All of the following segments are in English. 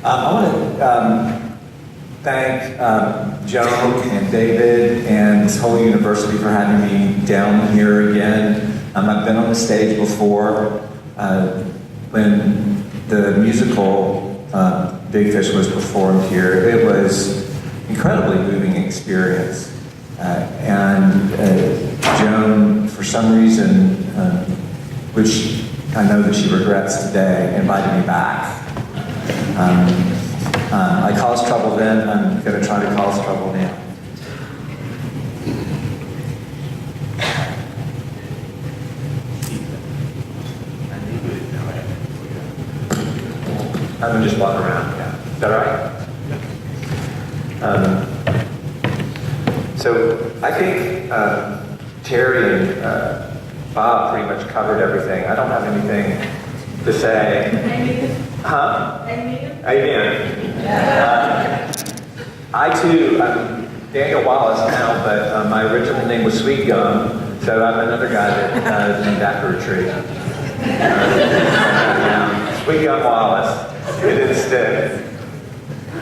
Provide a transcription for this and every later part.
I want to thank Joan and David and this whole university for having me down here again. I've been on the stage before when the musical Big Fish was performed here. It was an incredibly moving experience. And Joan, for some reason, which I know that she regrets today, invited me back. I caused trouble then, I'm going to try to cause trouble now. I'm going to just walk around, yeah. Is that all right? So I think Terry and Bob pretty much covered everything. I don't have anything to say. Amen. Huh? Amen. Amen. I too, I'm Daniel Wallace now, but my original name was Sweet Gum, so I'm another guy that is named after a tree. Sweet Gum Wallace. It didn't stick.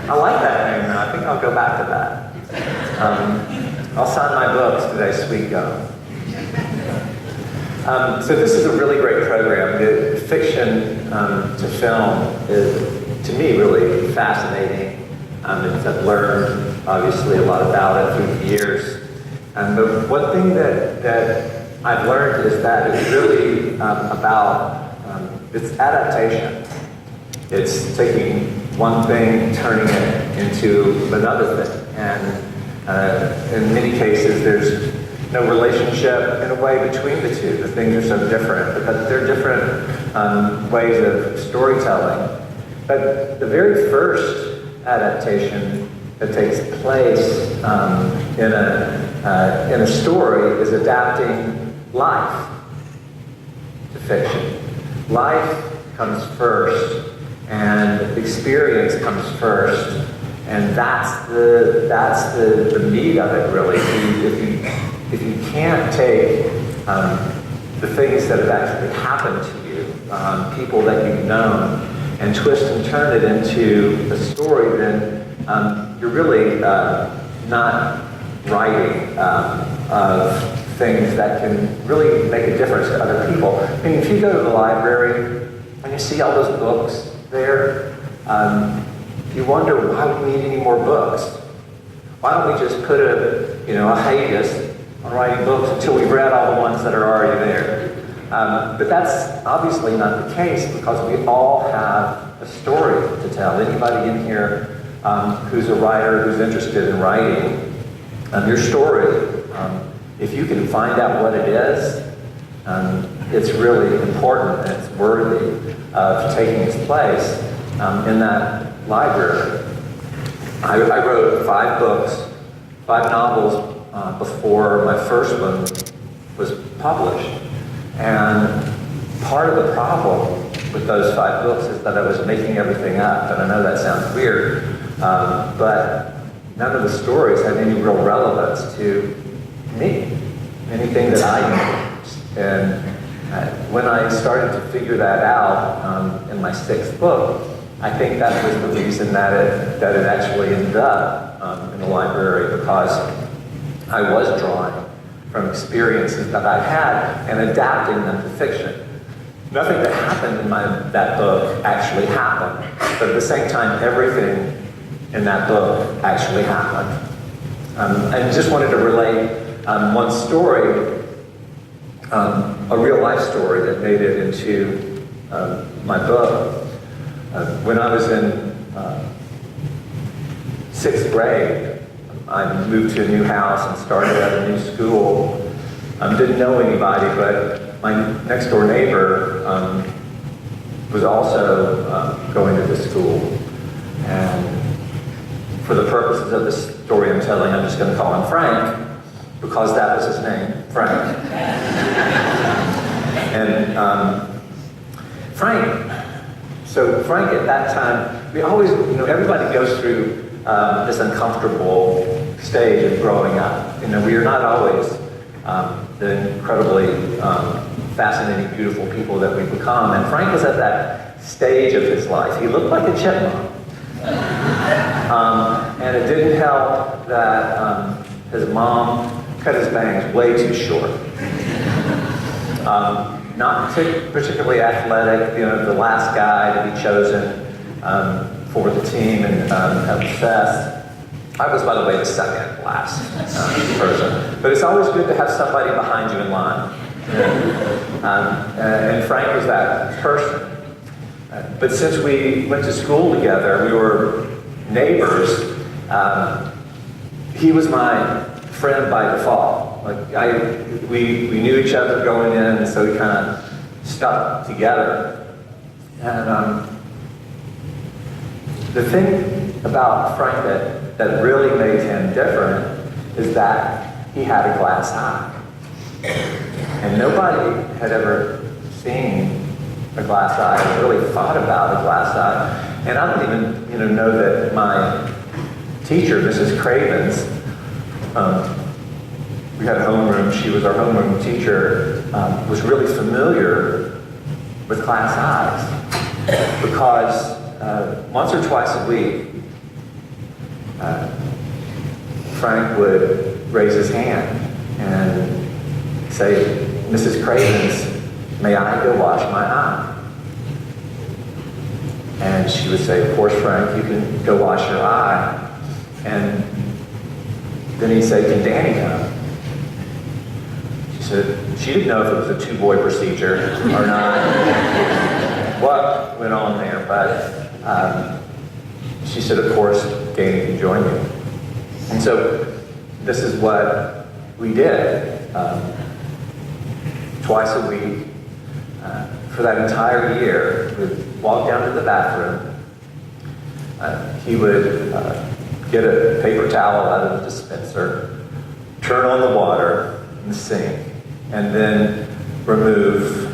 I like that name now. I think I'll go back to that. I'll sign my books today, Sweet Gum. So this is a really great program. The fiction to film is, to me, really fascinating. I've learned, obviously, a lot about it through the years. But one thing that I've learned is that it's really about its adaptation. It's taking one thing, turning it into another thing. And in many cases, there's no relationship in a way between the two. The things are so different because they're different ways of storytelling. But the very first adaptation that takes place in a story is adapting life to fiction. Life comes first, and experience comes first, and that's the meat of it, really. If you can't take the things that have actually happened to you, people that you've known, and twist and turn it into a story, then you're really not writing of things that can really make a difference to other people. I mean, if you go to the library and you see all those books there, you wonder, why do we need any more books? Why don't we just put a hiatus on writing books until we've read all the ones that are already there? But that's obviously not the case, because we all have a story to tell. Anybody in here who's a writer, who's interested in writing, your story, if you can find out what it is, it's really important and it's worthy of taking its place in that library. I wrote 5 books, 5 novels before my first one was published. And part of the problem with those 5 books is that I was making everything up. And I know that sounds weird, but none of the stories had any real relevance to me, anything that I knew. And when I started to figure that out in my 6th book, I think that was the reason that it actually ended up in the library, because I was drawing from experiences that I had and adapting them to fiction. Nothing that happened in that book actually happened, but at the same time, everything in that book actually happened. I just wanted to relate one story, a real life story that made it into my book. When I was in 6th grade, I moved to a new house and started at a new school. Didn't know anybody, but my next door neighbor was also going to this school. And for the purposes of the story I'm telling, I'm just going to call him Frank, because that was his name, Frank. And Frank at that time, we always, everybody goes through this uncomfortable stage of growing up. We are not always the incredibly fascinating, beautiful people that we become. And Frank was at that stage of his life. He looked like a chipmunk. And it didn't help that his mom cut his bangs way too short. Not particularly athletic, the last guy to be chosen for the team and obsessed. I was, by the way, the second last person. But it's always good to have somebody behind you in line. And Frank was that person. But since we went to school together, we were neighbors, he was my friend by default. We knew each other going in, so we kind of stuck together. And the thing about Frank that really made him different is that he had a glass eye. And nobody had ever seen a glass eye, or really thought about a glass eye. And I don't even know that my teacher, Mrs. Cravens, we had a homeroom, she was our homeroom teacher, was really familiar with glass eyes. Because once or twice a week, Frank would raise his hand and say, "Mrs. Cravens, may I go wash my eye?" And she would say, "Of course, Frank, you can go wash your eye." And then he'd say, "Can Danny come?" She said she didn't know if it was a two-boy procedure or not, what went on there, but she said, "Of course, Danny can join you." And so this is what we did. Twice a week, for that entire year, we'd walk down to the bathroom. He would get a paper towel out of the dispenser, turn on the water in the sink, and then remove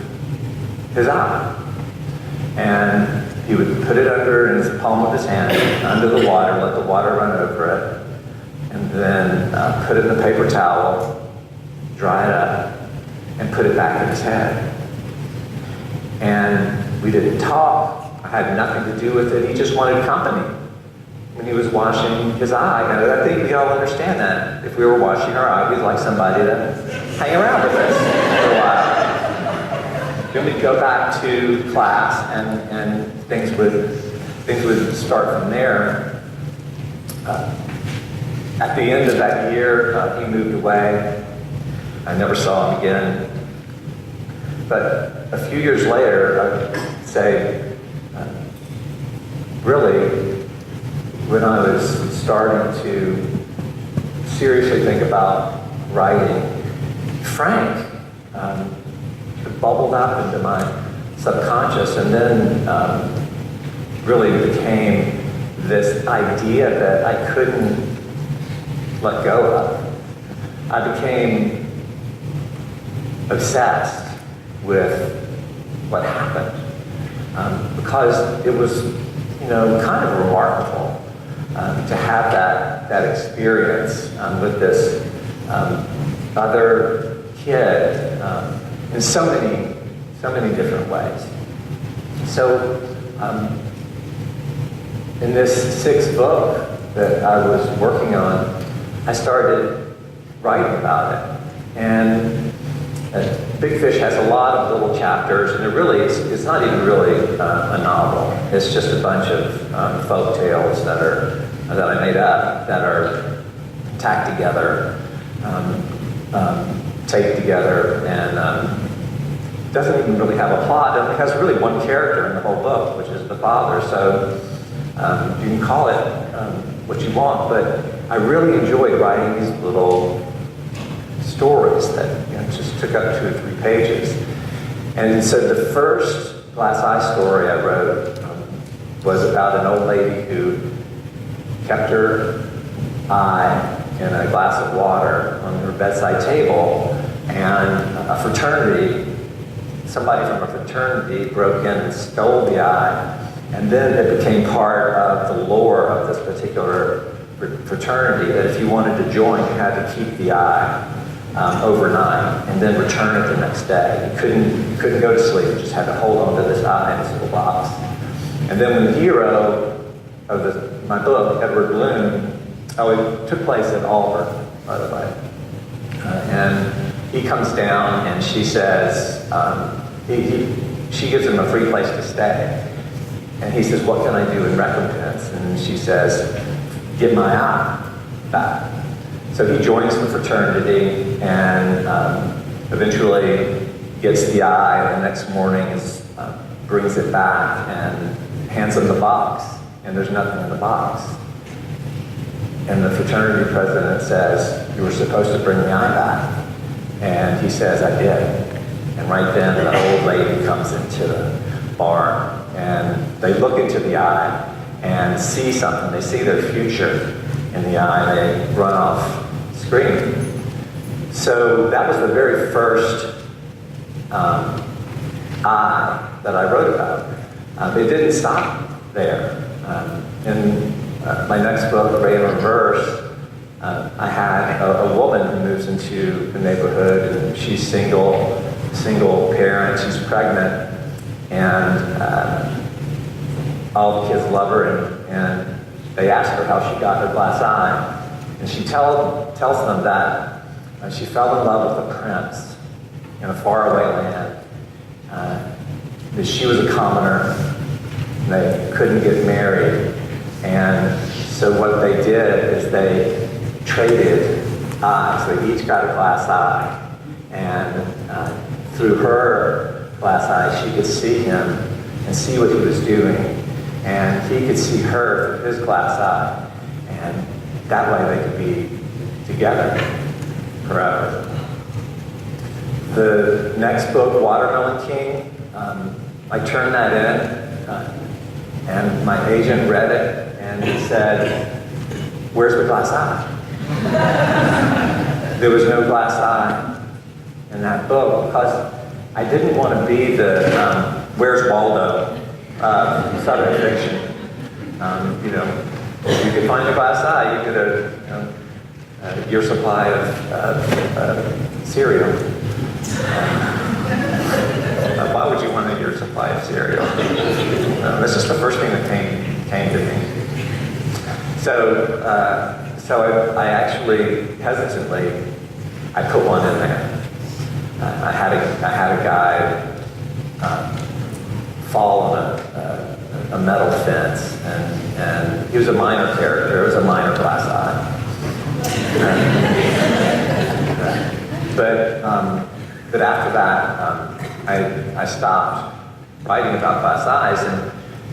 his eye. And he would put it under in his palm of his hand, under the water, let the water run over it, and then put it in the paper towel, dry it up, and put it back in his head. And we didn't talk. I had nothing to do with it. He just wanted company when he was washing his eye. And I think we all understand that. If we were washing our eye, we'd like somebody to hang around with us for a while. Then we'd go back to class, and things would start from there. At the end of that year, he moved away. I never saw him again. But a few years later, I'd say, really, when I was starting to seriously think about writing, Frank bubbled up into my subconscious, and then really became this idea that I couldn't let go of. I became obsessed with what happened because it was, kind of remarkable to have that experience with this other kid in so many different ways. So in this sixth book that I was working on, I started writing about it. And Big Fish has a lot of little chapters, and it's not even really a novel. It's just a bunch of folk tales that I made up, that are tacked together, taped together, and doesn't even really have a plot. It only has really one character in the whole book, which is the father. So you can call it what you want, but I really enjoyed writing these little stories that just took up 2 or 3 pages. And so the first Glass Eye story I wrote was about an old lady who kept her eye in a glass of water on her bedside table, and a fraternity, somebody from a fraternity broke in and stole the eye, and then it became part of the lore of this particular fraternity that if you wanted to join, you had to keep the eye overnight and then return it the next day. You couldn't go to sleep, you just had to hold on to this eye in this little box. And then when the hero my book, Edward Bloom, it took place at Auburn, by the way. And he comes down and she says, she gives him a free place to stay. And he says, what can I do in recompense? And she says, get my eye back. So he joins the fraternity and eventually gets the eye, and the next morning brings it back and hands him the box, and there's nothing in the box. And the fraternity president says, you were supposed to bring the eye back. And he says, I did. And right then, the old lady comes into the barn, and they look into the eye and see something. They see their future in the eye. They run off screaming. So that was the very first eye that I wrote about. It didn't stop there. In my next book, Ray in Reverse, I had a woman who moves into the neighborhood, and she's single parent, she's pregnant, and all the kids love her, and they ask her how she got her glass eye, and she tells them that she fell in love with a prince in a faraway land, that she was a commoner, and they couldn't get married, and so what they did is they traded eyes. They each got a glass eye, and through her glass eye, she could see him and see what he was doing, and he could see her through his glass eye, and that way they could be together forever. The next book, Watermelon King, I turned that in, and my agent read it, and he said, where's the glass eye? There was no glass eye in that book, because I didn't want to be the Where's Waldo Southern fiction. If you could find a glass eye, you could your supply of cereal. Why would you want a year supply of cereal? That's just the first thing that came to me. So I actually, hesitantly, I put one in there. I had a guy fall on a metal fence, and he was a minor character. It was a minor glass eye. But after that, I stopped writing about glass eyes,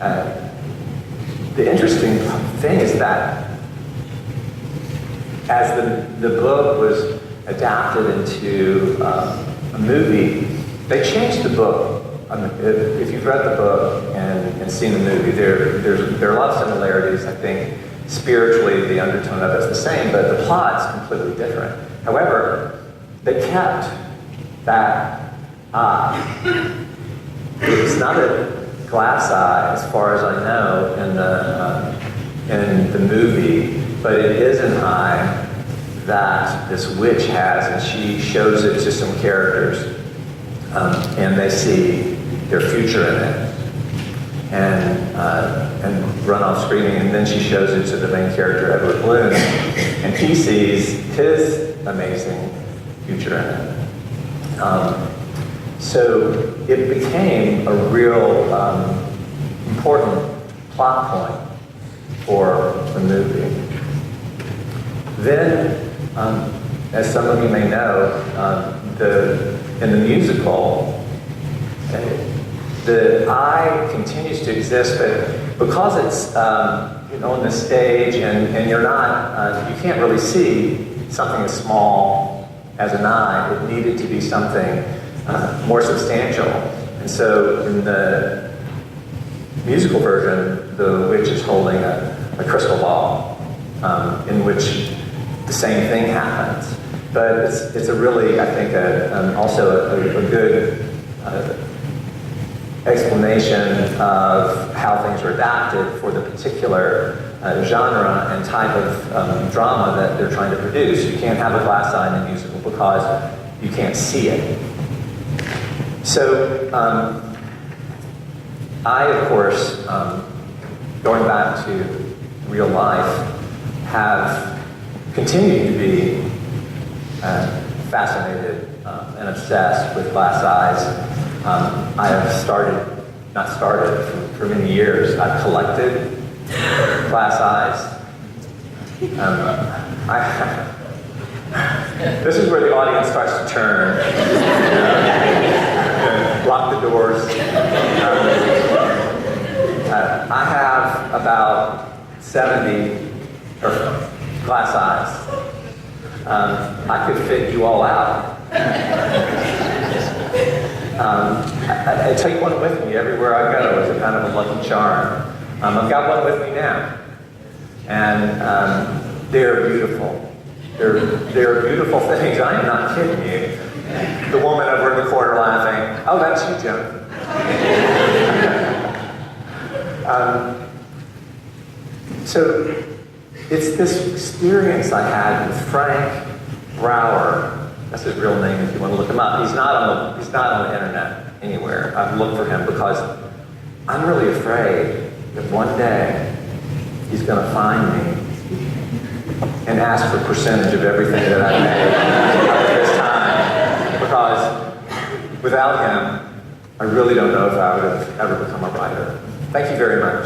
and the interesting thing is that as the book was adapted into a movie, they changed the book. If you've read the book and seen the movie, there are a lot of similarities. I think spiritually the undertone of it's the same, but the plot's completely different. However, they kept that eye. It's not a glass eye, as far as I know, in the movie, but it is an eye that this witch has, and she shows it to some characters, and they see their future in it, and run off screaming, and then she shows it to the main character, Edward Bloom, and he sees his amazing future in it. So it became a real important plot point for the movie. Then, as some of you may know, in the musical, the eye continues to exist, but because it's on the stage and you're not, you can't really see something as small as an eye. It needed to be something more substantial. And so in the musical version, the witch is holding a crystal ball in which the same thing happens. But it's a really, I think, also a good explanation of how things are adapted for the particular genre and type of drama that they're trying to produce. You can't have a glass eye in a musical because you can't see it. So I, of course, going back to real life have continued to be fascinated and obsessed with glass eyes. I have for many years, I've collected glass eyes. This is where the audience starts to turn. Lock the doors. I have about 70 glass eyes. I could fit you all out. I take one with me everywhere I go as a kind of a lucky charm. I've got one with me now. And they're beautiful. They're beautiful things. I am not kidding you. The woman over in the corner laughing. Oh, that's you, Joan. So it's this experience I had with Frank Brower. That's his real name if you want to look him up. He's not on the internet anywhere. I've looked for him because I'm really afraid that one day he's going to find me and ask for a percentage of everything that I made at this time. Because without him, I really don't know if I would have ever become a writer. Thank you very much.